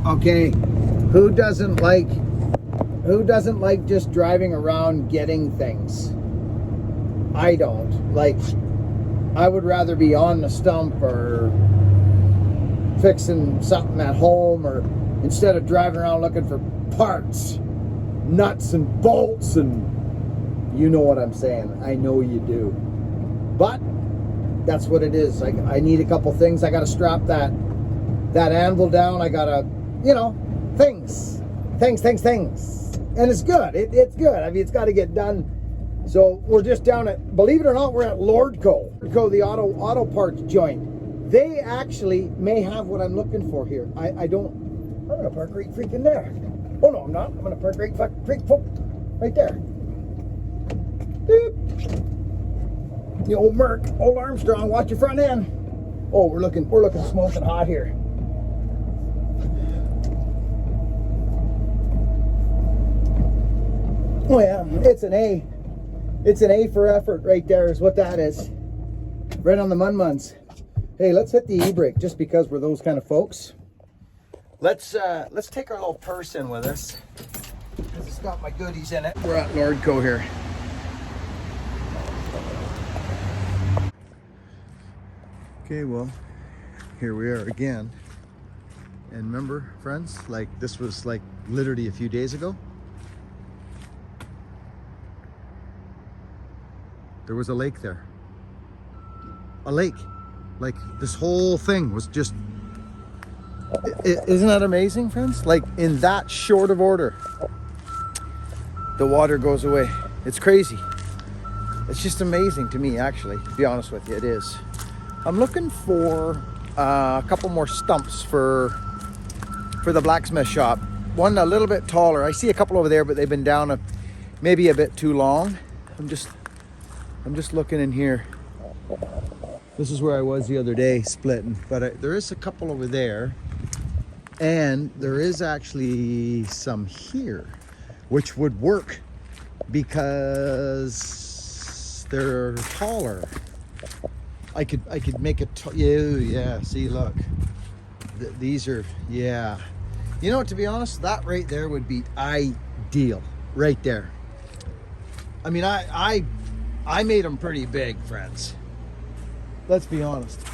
Okay, who doesn't like just driving around getting things? I don't. Like, I would rather be on the stump or fixing something at home, or instead of driving around looking for parts, nuts and bolts, and you know what I'm saying. I know you do. But that's what it is. I need a couple things. I got to strap that anvil down. I got to, things. And it's good. It's good. I mean, it's got to get done. So we're just down at, believe it or not, we're at Lordco, the auto parts joint. They actually may have what I'm looking for here. I'm going to park right freaking there. Oh no, I'm not. I'm going to park right there. Boop. The old Merc, old Armstrong, watch your front end. Oh, we're looking smoking hot here. Oh yeah, it's an A. It's an A for effort right there is what that is. Right on the mun-muns. Hey, let's hit the e-brake just because we're those kind of folks. Let's take our little purse in with us. It's got my goodies in it. We're at Lordco here. Okay, well, here we are again. And remember, friends, like this was like literally a few days ago. There was a lake there. A lake. Like this whole thing was just, isn't that amazing, friends? Like in that short of order, the water goes away. It's crazy. It's just amazing to me, actually, to be honest with you, it is. I'm looking for a couple more stumps for the blacksmith shop. One a little bit taller. I see a couple over there, but they've been down maybe a bit too long. I'm just looking in here. This is where I was the other day splitting, but there is a couple over there, and there is actually some here, which would work because they're taller. I could make it. Yeah. See, look. These are, yeah. You know what? To be honest, that right there would be ideal, right there. I mean, I made them pretty big, friends. Let's be honest.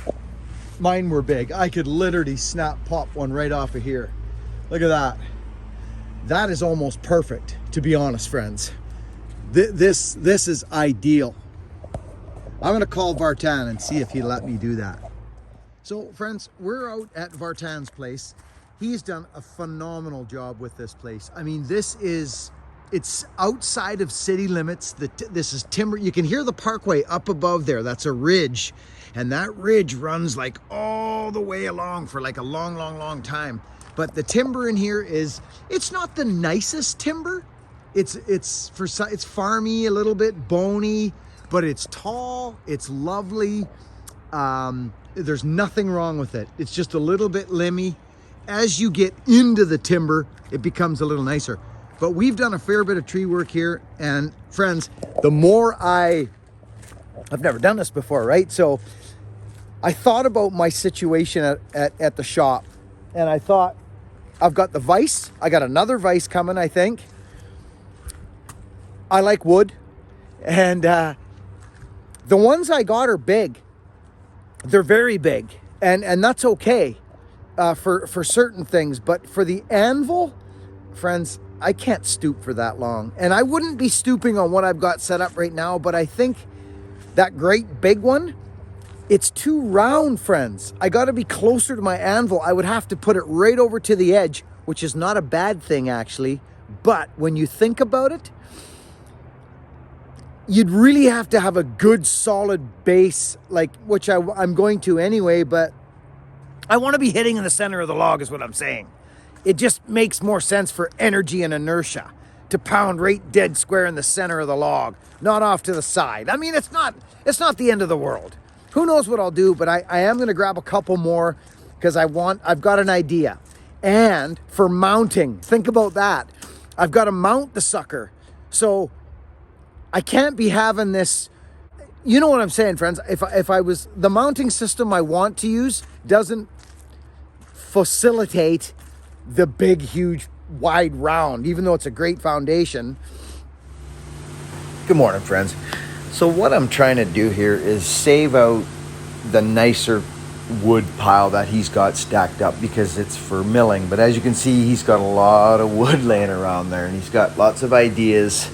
Mine were big. I could literally pop one right off of here. Look at that. That is almost perfect, to be honest, friends. This is ideal. I'm gonna call Vartan and see if he'll let me do that. So friends, we're out at Vartan's place. He's done a phenomenal job with this place. I mean, it's outside of city limits. This is timber. You can hear the parkway up above there. That's a ridge. And that ridge runs like all the way along for like a long time. But the timber in here it's not the nicest timber. It's farmy, a little bit bony, but it's tall, it's lovely. There's nothing wrong with it. It's just a little bit limmy. As you get into the timber, it becomes a little nicer. But we've done a fair bit of tree work here, and friends, the more I've never done this before, right? So I thought about my situation at the shop, and I thought, I've got the vise. I got another vise coming, I think. I like wood, and the ones I got are big. They're very big, and that's okay for certain things. But for the anvil, friends, I can't stoop for that long. And I wouldn't be stooping on what I've got set up right now, but I think that great big one, it's too round, friends. I got to be closer to my anvil. I would have to put it right over to the edge, which is not a bad thing, actually. But when you think about it, you'd really have to have a good solid base, like which I'm going to anyway, but I want to be hitting in the center of the log is what I'm saying. It just makes more sense for energy and inertia to pound right dead square in the center of the log, not off to the side. I mean, it's not the end of the world. Who knows what I'll do, but I am going to grab a couple more because I've got an idea. And for mounting, think about that. I've got to mount the sucker. So I can't be having this, you know what I'm saying, friends? If I was, the mounting system I want to use doesn't facilitate the big, huge, wide round, even though it's a great foundation. Good morning, friends. So what I'm trying to do here is save out the nicer wood pile that he's got stacked up because it's for milling. But as you can see, he's got a lot of wood laying around there, and he's got lots of ideas.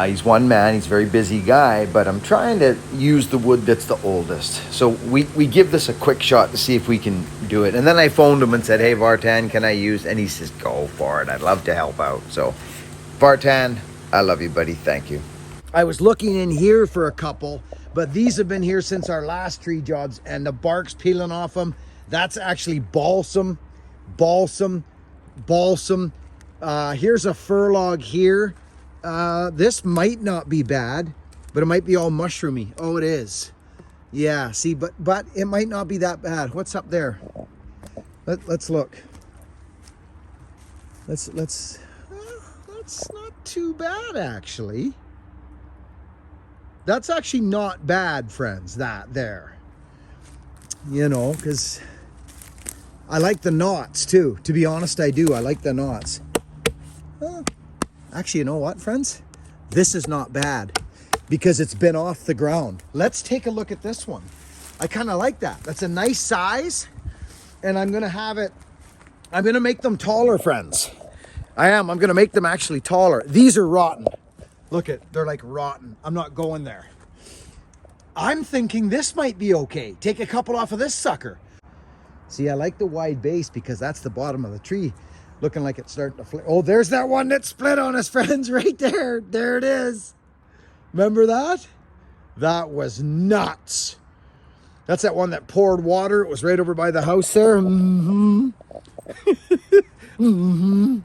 He's one man, he's a very busy guy, but I'm trying to use the wood that's the oldest. So we give this a quick shot to see if we can do it. And then I phoned him and said, hey, Vartan, can I use? And he says, go for it. I'd love to help out. So Vartan, I love you, buddy. Thank you. I was looking in here for a couple, but these have been here since our last tree jobs, and the bark's peeling off them. That's actually balsam, balsam, balsam. Here's a fir log here. This might not be bad, but it might be all mushroomy. Oh, it is. Yeah, see, but it might not be that bad. What's up there? Let's look. That's not too bad, actually. That's actually not bad, friends, that there. You know, because I like the knots too. To be honest, I do. I like the knots. Actually, you know what, friends? This is not bad because it's been off the ground. Let's take a look at this one. I kind of like that. That's a nice size, and I'm going to have it. I'm going to make them taller, friends. I am. I'm going to make them actually taller. These are rotten. Look they're like rotten. I'm not going there. I'm thinking this might be okay. Take a couple off of this sucker. See, I like the wide base because that's the bottom of the tree. Looking like it's starting to flip. Oh, there's that one that split on us, friends, right there. There it is. Remember that? That was nuts. That's that one that poured water. It was right over by the house there. Mm-hmm. Mm-hmm.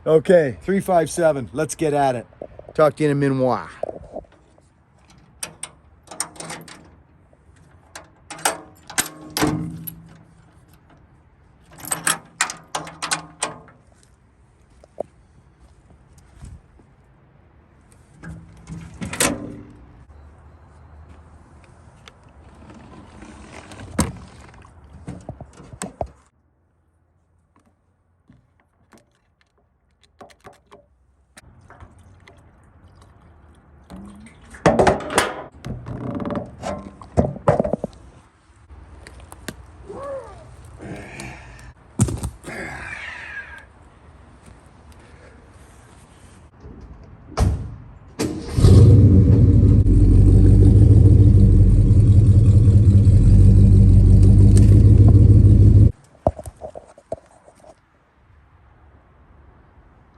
Okay, 357. Let's get at it. Talk to you in a minute.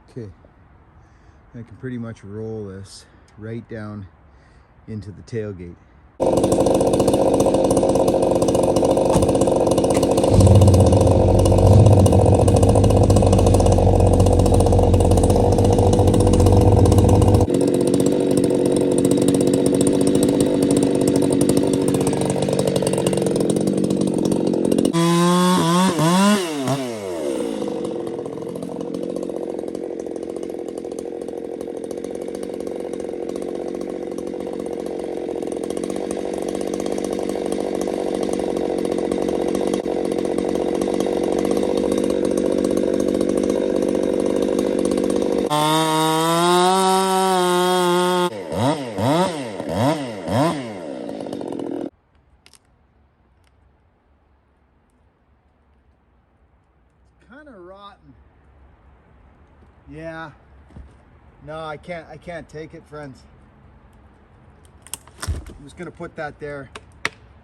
Okay, I can pretty much roll this right down into the tailgate. Kind of rotten. Yeah. No, I can't take it, friends. I'm just gonna put that there.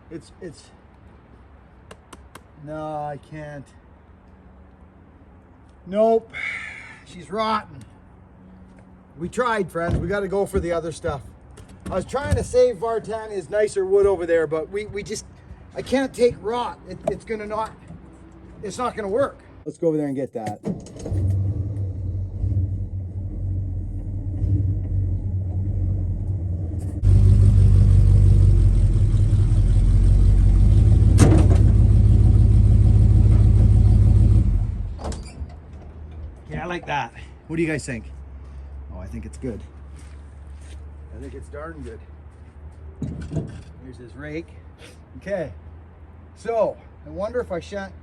It's no, I can't. Nope. She's rotten. We tried, friends. We got to go for the other stuff. I was trying to save Vartan his nicer wood over there, but we just, I can't take rot. It's not gonna work. Let's go over there and get that. Yeah, I like that. What do you guys think? Oh, I think it's good. I think it's darn good. Here's his rake. Okay, so I wonder if I shan't.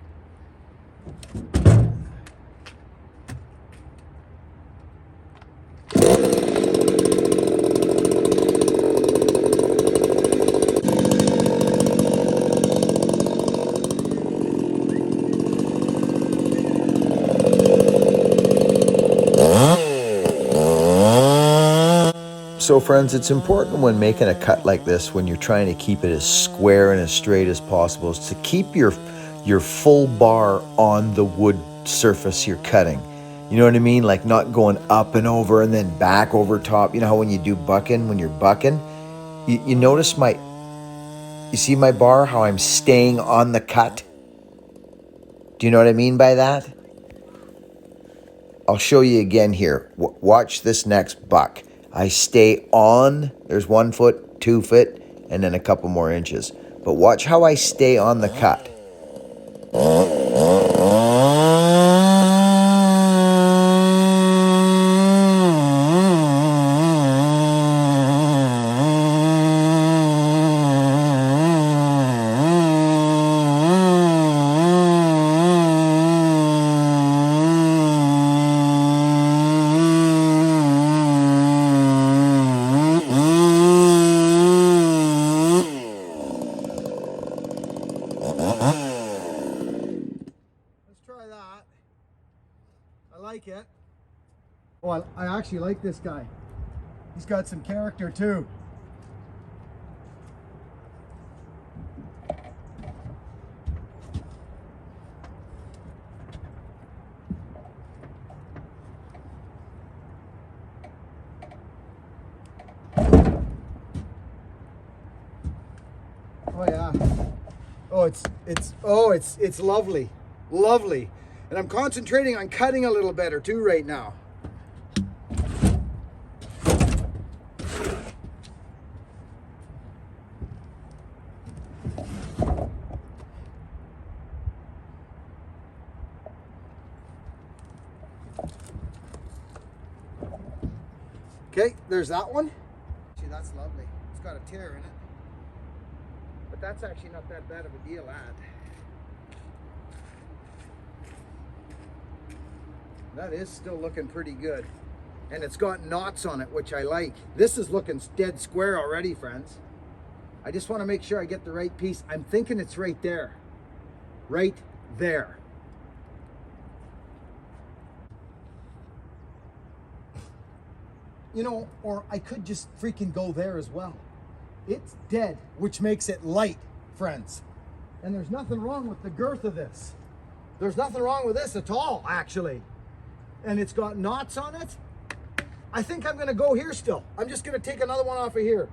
So friends, it's important when making a cut like this, when you're trying to keep it as square and as straight as possible, is to keep your full bar on the wood surface you're cutting. You know what I mean? Like not going up and over and then back over top. You know how when you do bucking, when you're bucking, you notice you see my bar, how I'm staying on the cut? Do you know what I mean by that? I'll show you again here. Watch this next buck. I stay on, there's 1 foot, 2 foot, and then a couple more inches. But watch how I stay on the cut. Like it. Oh, I actually like this guy. He's got some character too. Oh yeah. Oh, it's lovely. Lovely. And I'm concentrating on cutting a little better too right now. Okay, there's that one. Gee, that's lovely. It's got a tear in it. But that's actually not that bad of a deal, lad. That is still looking pretty good. And it's got knots on it, which I like. This is looking dead square already, friends. I just want to make sure I get the right piece. I'm thinking it's right there. Right there. You know, or I could just freaking go there as well. It's dead, which makes it light, friends. And there's nothing wrong with the girth of this. There's nothing wrong with this at all, actually. And it's got knots on it. I think I'm gonna go here still. I'm just gonna take another one off of here.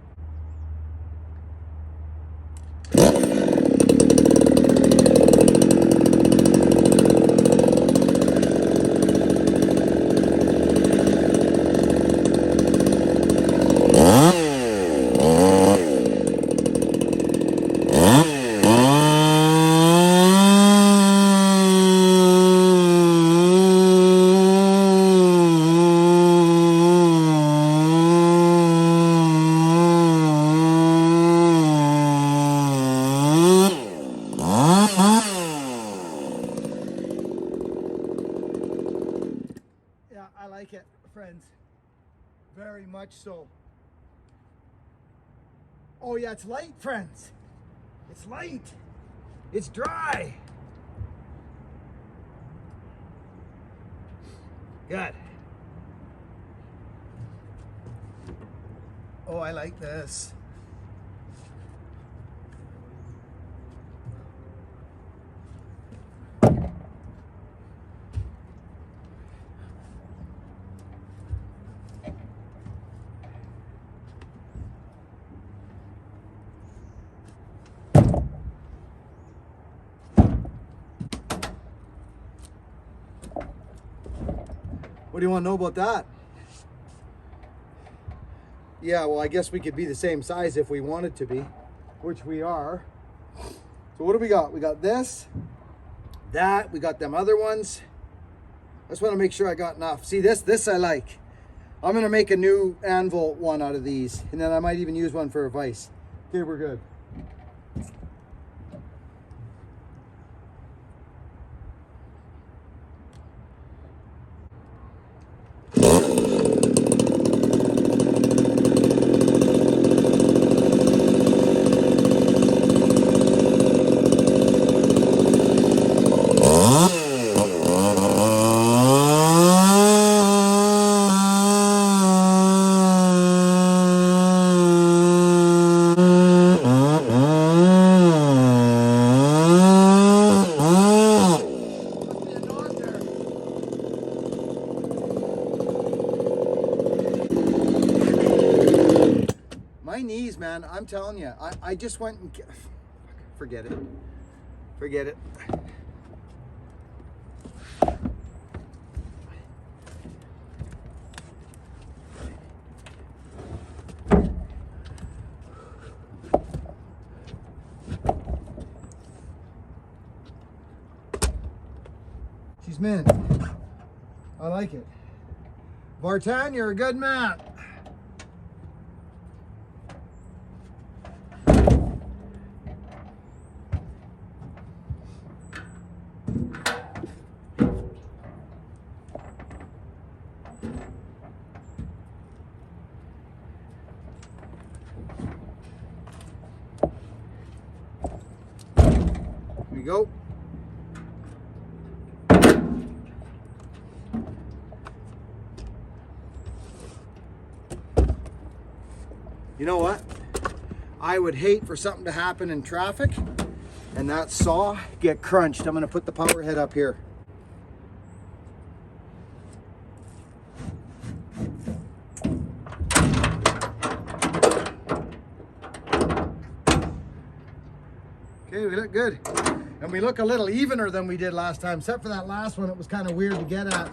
I like it, friends. Very much so. Oh yeah, it's light, friends. It's light. It's dry. Good. Oh, I like this. What do you want to know about that? Yeah, well, I guess we could be the same size if we wanted to be, which we are. So what do we got? We got this, that, we got them other ones. I just want to make sure I got enough. See, this I like. I'm going to make a new Anvil one out of these, and then I might even use one for a vise. Okay, we're good. these, man. I'm telling you, I just went and forget it. Forget it. She's mint. I like it. Vartan, you're a good man. Here we go. You know what? I would hate for something to happen in traffic and that saw get crunched. I'm gonna put the power head up here. Okay, we look good. And we look a little evener than we did last time, except for that last one. It was kind of weird to get at.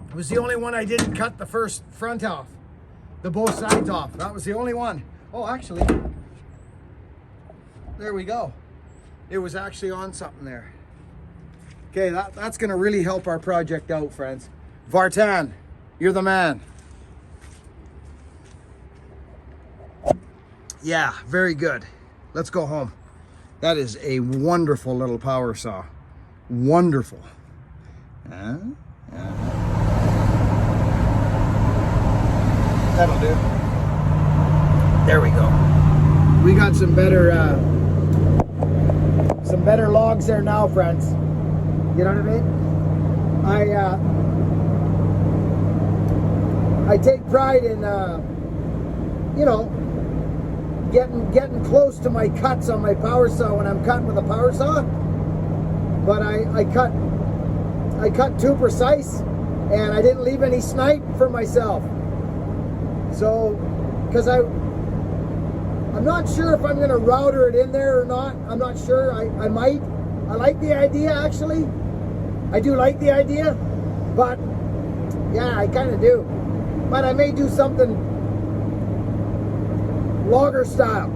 It was the only one I didn't cut the first front off. The both sides off. That was the only one. Oh, actually, there we go. It was actually on something there. Okay, that's gonna really help our project out, friends. Vartan, you're the man. Yeah, very good. Let's go home. That is a wonderful little power saw. Wonderful. That'll do. There we go. We got some better logs there now, friends. You know what I mean? I take pride in you know, getting close to my cuts on my power saw when I'm cutting with a power saw. But I cut too precise, and I didn't leave any snipe for myself. So, because I'm not sure if I'm going to router it in there or not. I'm not sure. I might. I like the idea, actually. I do like the idea. But, yeah, I kind of do. But I may do something logger style.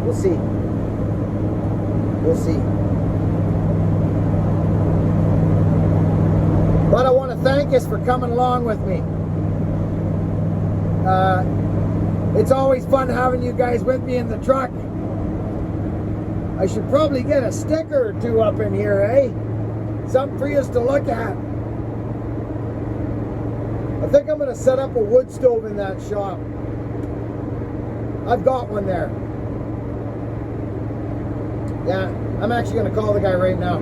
We'll see. We'll see. But I want to thank you for coming along with me. It's always fun having you guys with me in the truck. I should probably get a sticker or two up in here, eh? Something for you to look at. I think I'm going to set up a wood stove in that shop. I've got one there. Yeah, I'm actually going to call the guy right now.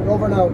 Over and out.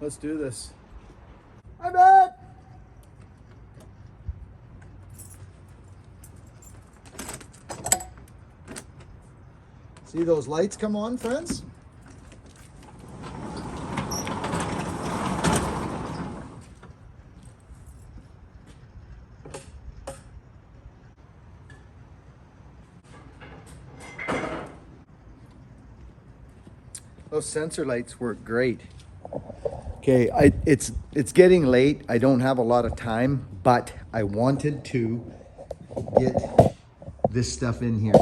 Let's do this. Hi, babe. See those lights come on, friends? Those sensor lights work great. Okay, it's getting late. I don't have a lot of time, but I wanted to get this stuff in here.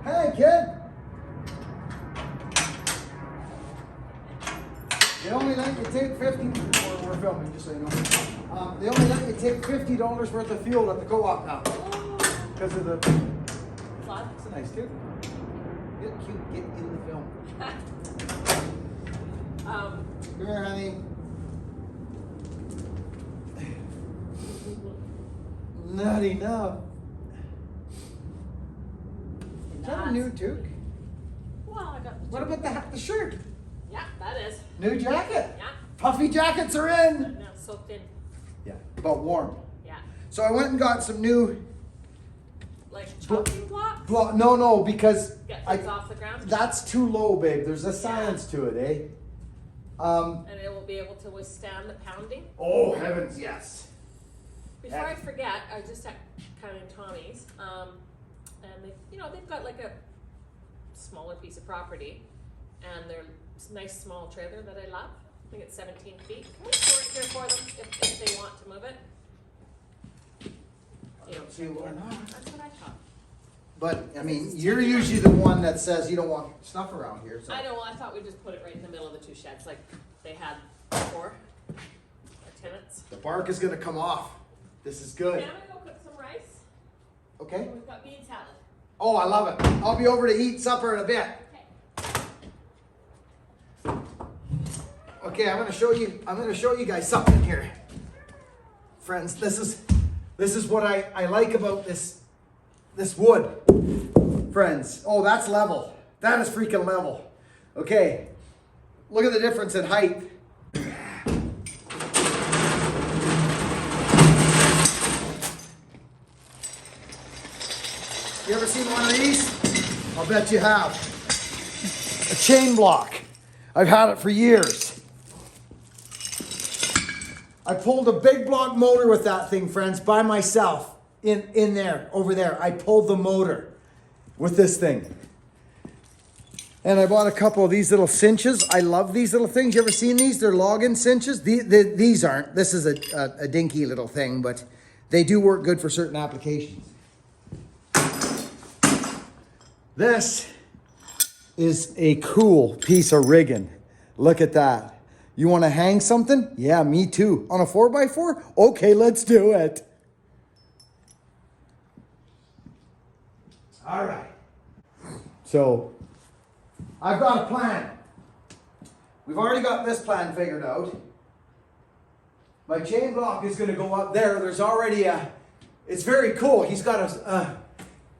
Hey, kid. They only let you take 50. We're filming, just so you know. They only let you take $50 worth of fuel at the co-op now. Because of the. It's a nice too. Get cute. Get in the film. Come here, honey. Not enough. Is that a new toque? Well, I got the What about the shirt? Yeah, that is. New jacket? Yeah. Puffy jackets are in. Now soaked in. Yeah, but warm. Yeah. So I went and got some new. Like chopping blocks? No, because Get things off the ground? that's too low, babe. There's a science to it, eh? And it will be able to withstand the pounding? Oh, heavens, yes. Before I forget, I just at Counting Tommy's, and they've got like a smaller piece of property, and they're nice small trailer that I love. I think it's 17 feet. Can we store it here for them if they want to move it? I don't see why not. That's what I thought. But I mean, you're usually the one that says you don't want stuff around here. So. I know. Well, I thought we'd just put it right in the middle of the two sheds, like they had before. Our tenants. The bark is gonna come off. This is good. Okay, I'm gonna go cook some rice. Okay. We've got bean salad. Oh, I love it. I'll be over to eat supper in a bit. Okay. Okay, I'm gonna show you guys something here. Friends, this is what I like about this wood. Friends, oh, that's level. That is freaking level. Okay, look at the difference in height. You ever seen one of these? I'll bet you have. A chain block. I've had it for years. I pulled a big block motor with that thing, friends, by myself. In there, over there. I pulled the motor with this thing. And I bought a couple of these little cinches. I love these little things. You ever seen these? They're login cinches. These aren't. This is a dinky little thing, but they do work good for certain applications. This is a cool piece of rigging. Look at that. You want to hang something? Yeah, me too. On a 4x4? Okay, let's do it. All right. So, I've got a plan. We've already got this plan figured out. My chain block is going to go up there. There's already a, it's very cool. He's got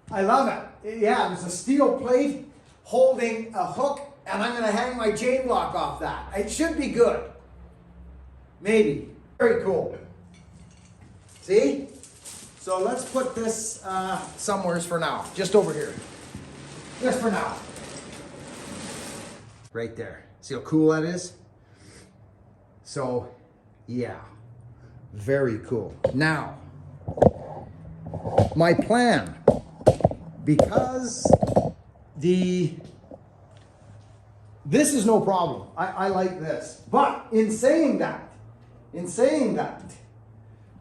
I love it. Yeah, there's a steel plate holding a hook, and I'm going to hang my chain block off that. It should be good. Maybe. Very cool. See? So let's put this somewheres for now. Just over here. Just for now. Right there. See how cool that is? So, yeah. Very cool. Now, my plan, because this is no problem. I like this. But in saying that,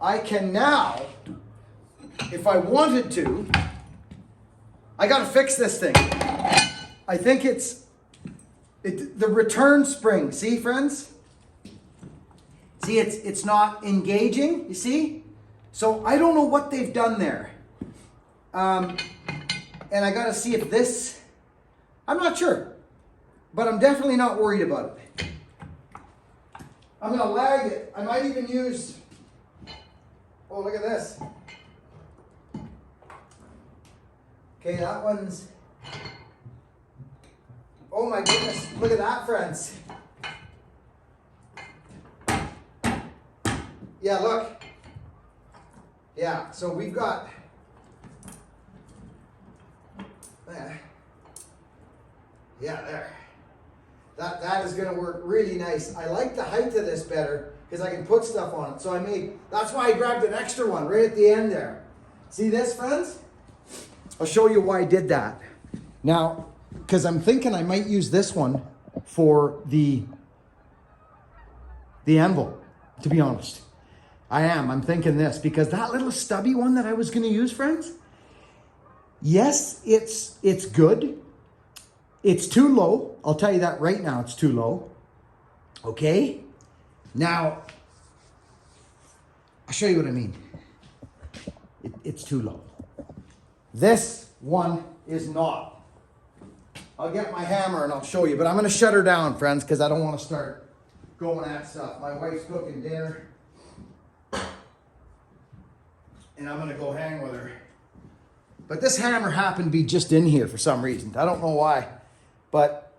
I can now, if I wanted to, I gotta fix this thing. I think the return spring, see friends? See, it's not engaging, you see? So I don't know what they've done there. And I gotta see if this, I'm not sure, but I'm definitely not worried about it. I'm gonna lag it. I might even use, oh, look at this. Okay, that one's, oh my goodness, look at that, friends. Yeah, look. Yeah, so we've got, yeah, there. That is gonna work really nice. I like the height of this better because I can put stuff on it. So that's why I grabbed an extra one right at the end there. See this, friends? I'll show you why I did that. Now, because I'm thinking I might use this one for the Anvil, to be honest. I'm thinking this because that little stubby one that I was gonna use, friends, yes, it's good. It's too low. I'll tell you that right now, it's too low. Okay? Now, I'll show you what I mean. It's too low. This one is not. I'll get my hammer and I'll show you, but I'm gonna shut her down, friends, because I don't want to start going at stuff. My wife's cooking dinner. And I'm gonna go hang with her. But this hammer happened to be just in here for some reason. I don't know why. But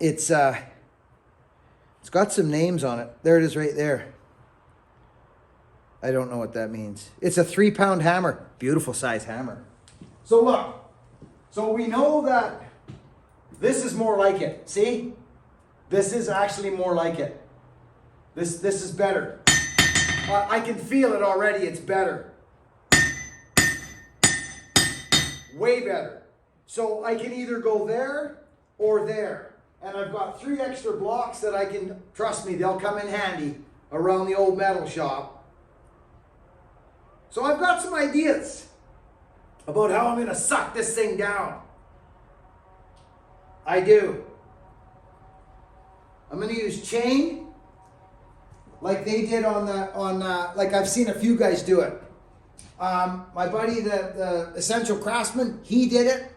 it's got some names on it. There it is right there. I don't know what that means. It's a 3-pound hammer. Beautiful size hammer. So look. So we know that this is more like it. See? This is actually more like it. This is better. I can feel it already. It's better. Way better. So I can either go there or there. And I've got 3 extra blocks that I can, trust me, they'll come in handy around the old metal shop. So I've got some ideas about how I'm going to suck this thing down. I do. I'm going to use chain like they did like I've seen a few guys do it. My buddy, the Essential Craftsman, he did it.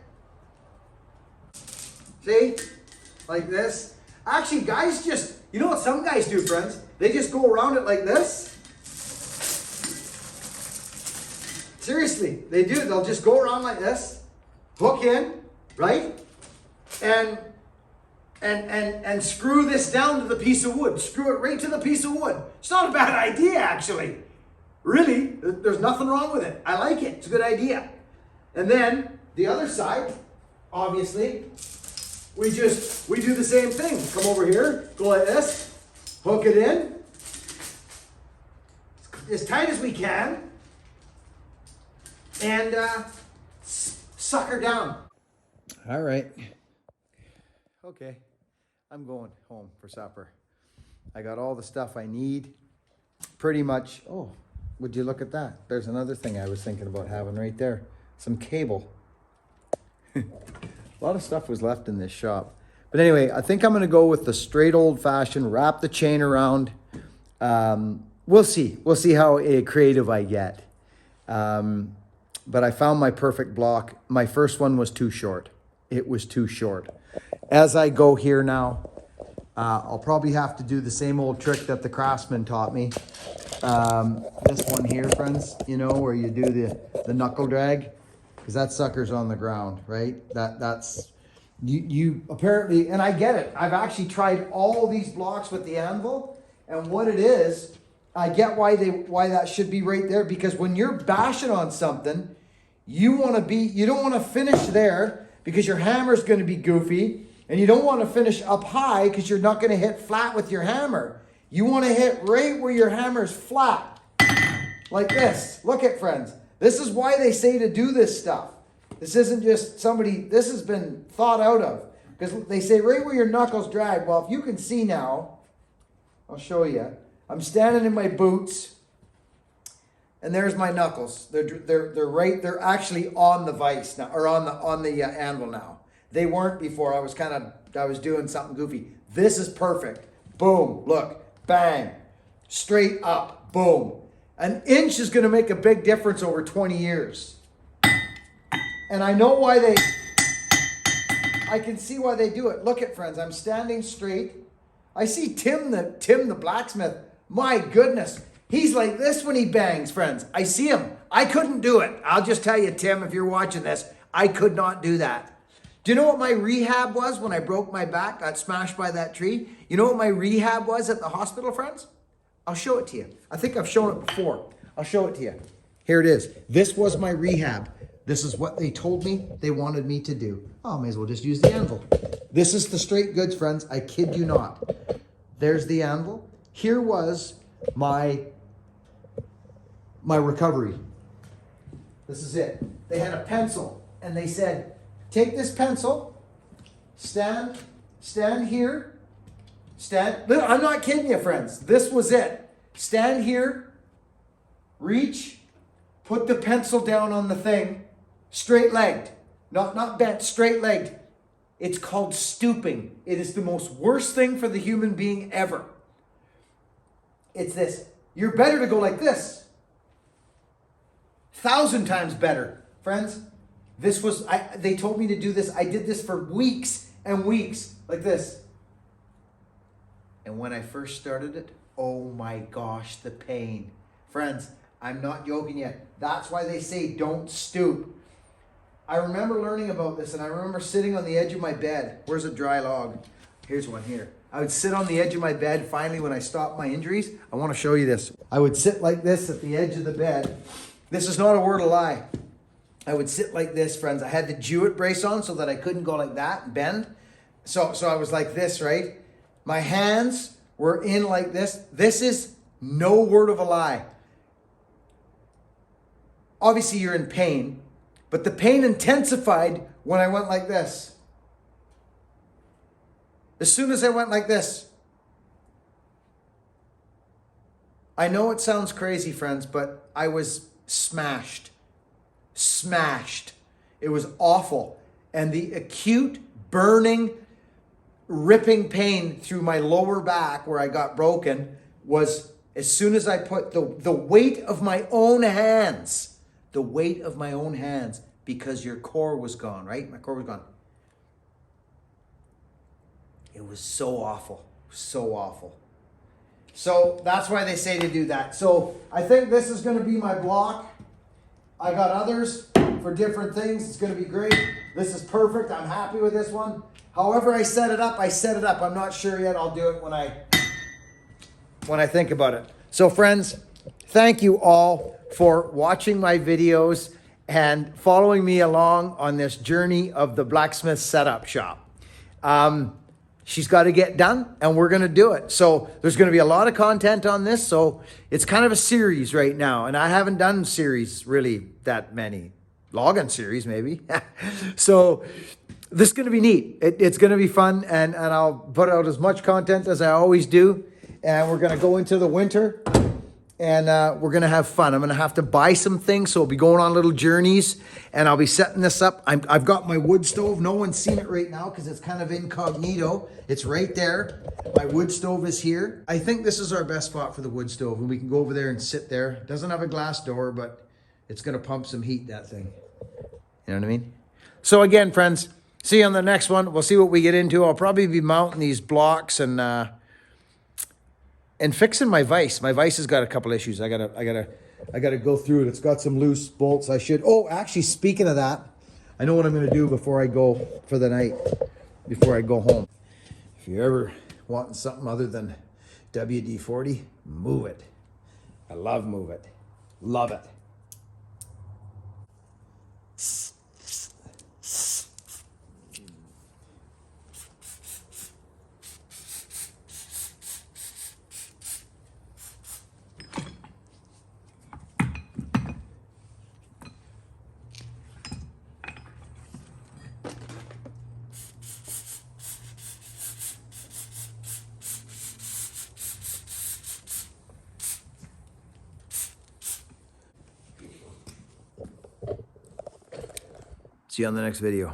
See? Like this. Actually, guys just, you know what some guys do, friends? They just go around it like this. Seriously, they do. They'll just go around like this, hook in, right? And screw this down to the piece of wood. Screw it right to the piece of wood. It's not a bad idea, actually. Really, there's nothing wrong with it. I like it. It's a good idea. And then the other side, obviously, we do the same thing. Come over here, go like this, hook it in, as tight as we can, and suck her down. All right. Okay, I'm going home for supper. I got all the stuff I need, pretty much. Oh, would you look at that? There's another thing I was thinking about having right there. Some cable. A lot of stuff was left in this shop. But anyway, I think I'm going to go with the straight old-fashioned, wrap the chain around. We'll see. We'll see how creative I get. But I found my perfect block. My first one was too short. It was too short. As I go here now, I'll probably have to do the same old trick that the Craftsman taught me. This one here, friends, you know, where you do the knuckle drag, because that sucker's on the ground, right? That's you apparently, and I get it. I've actually tried all these blocks with the Anvil, and what it is, I get why that should be right there, because when you're bashing on something, you don't want to finish there because your hammer's going to be goofy, and you don't want to finish up high because you're not going to hit flat with your hammer. You want to hit right where your hammer's flat, like this. Look at, friends. This is why they say to do this stuff. This isn't just somebody, this has been thought out of. Because they say right where your knuckles drag. Well, if you can see now, I'll show you. I'm standing in my boots, and there's my knuckles. They're actually on the vise now, or on the anvil now. They weren't before. I was doing something goofy. This is perfect. Boom, look, bang, straight up, boom. An inch is going to make a big difference over 20 years. And I know why I can see why they do it. Look at, friends, I'm standing straight. I see Tim the blacksmith. My goodness, he's like this when he bangs, friends. I see him. I couldn't do it. I'll just tell you, Tim, if you're watching this, I could not do that. Do you know what my rehab was when I broke my back, got smashed by that tree? You know what my rehab was at the hospital, friends? I'll show it to you. I think I've shown it before. I'll show it to you. Here it is. This was my rehab. This is what they told me they wanted me to do. Oh, I may as well just use the anvil. This is the straight goods, friends. I kid you not. There's the anvil. Here was my recovery. This is it. They had a pencil, and they said, take this pencil, stand here, I'm not kidding you, friends. This was it. Stand here, reach, put the pencil down on the thing, straight-legged, not bent, straight-legged. It's called stooping. It is the most worst thing for the human being ever. It's this. You're better to go like this. 1,000 times better, friends. They told me to do this. I did this for weeks and weeks, like this. And when I first started it, oh my gosh, the pain. Friends, I'm not joking yet. That's why they say don't stoop. I remember learning about this, and I remember sitting on the edge of my bed. Where's a dry log? Here's one here. I would sit on the edge of my bed. Finally, when I stopped my injuries, I want to show you this. I would sit like this at the edge of the bed. This is not a word of lie. I would sit like this, friends. I had the Jewett brace on so that I couldn't go like that and bend. So I was like this, right? My hands were in like this. This is no word of a lie. Obviously, you're in pain, but the pain intensified when I went like this. As soon as I went like this. I know it sounds crazy, friends, but I was smashed. It was awful. And the acute, burning, ripping pain through my lower back where I got broken was as soon as I put the weight of my own hands, because your core was gone, right? My core was gone. It was so awful, so awful. So that's why they say to do that. So I think this is going to be my block. I got others for different things. It's going to be great. This is perfect. I'm happy with this one. However I set it up, I'm not sure yet. I'll do it when I think about it. So friends, thank you all for watching my videos and following me along on this journey of the blacksmith setup shop. She's got to get done, and we're going to do it. So there's going to be a lot of content on this. So it's kind of a series right now, and I haven't done series really that many. Login series, maybe. So this is going to be neat. It's going to be fun, and I'll put out as much content as I always do. And we're going to go into the winter, and we're gonna have fun. I'm gonna have to buy some things, so we'll be going on little journeys, and I'll be setting this up. I've got my wood stove. No one's seen it right now because it's kind of incognito. It's right there. My wood stove is here. I think this is our best spot for the wood stove, and we can go over there and sit there. It doesn't have a glass door, but it's gonna pump some heat, that thing. You know what I mean? So again, friends, see you on the next one. We'll see what we get into. I'll probably be mounting these blocks and fixing my vise. My vise has got a couple issues. I gotta go through it. It's got some loose bolts. Oh, actually, speaking of that, I know what I'm gonna do before I go for the night, before I go home. If you're ever wanting something other than WD-40, move it. I love move it. Love it. See you on the next video.